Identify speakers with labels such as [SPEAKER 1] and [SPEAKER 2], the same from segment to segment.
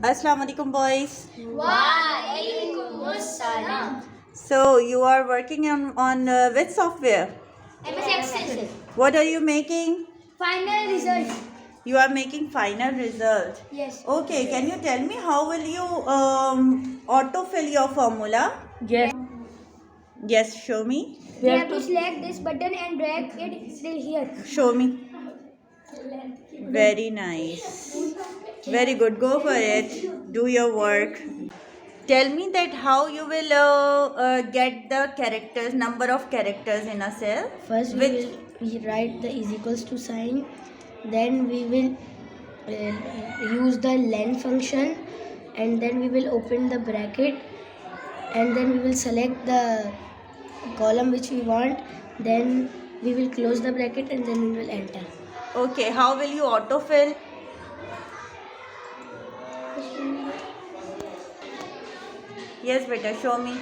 [SPEAKER 1] Assalamu alaikum, boys.
[SPEAKER 2] Waalaikumsalam.
[SPEAKER 1] So you are working on which software?
[SPEAKER 2] MS Excel.
[SPEAKER 1] What are you making?
[SPEAKER 2] Final result.
[SPEAKER 1] You are making final result.
[SPEAKER 2] Yes.
[SPEAKER 1] Okay, can you tell me how will you autofill your formula?
[SPEAKER 3] Yes.
[SPEAKER 1] Yes, show me.
[SPEAKER 2] We have to select this button and drag it till here.
[SPEAKER 1] Show me. Very nice. Very good. Go for it. Do your work. Tell me that how you will get the characters, number of characters in a cell.
[SPEAKER 3] First we write the is equals to sign. Then we will use the len function, and then we will open the bracket, and then we will select the column which we want. Then we will close the bracket, and then we will enter.
[SPEAKER 1] Okay, how will you autofill? Yes, beta, show me.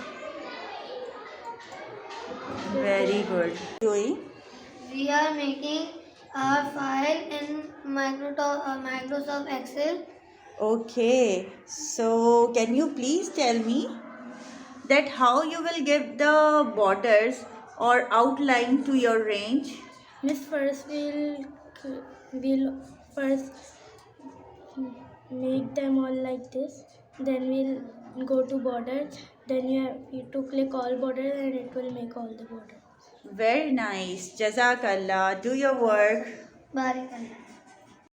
[SPEAKER 1] Very good. Doing?
[SPEAKER 2] We are making our file in Microsoft Excel.
[SPEAKER 1] Okay, so can you please tell me that how you will give the borders or outline to your range?
[SPEAKER 3] Miss, first we'll first make them all like this. Then we'll go to border. Then you have to click all borders, and it will make all the borders.
[SPEAKER 1] Very nice. Jazakallah. Do your work.
[SPEAKER 2] Barakallah.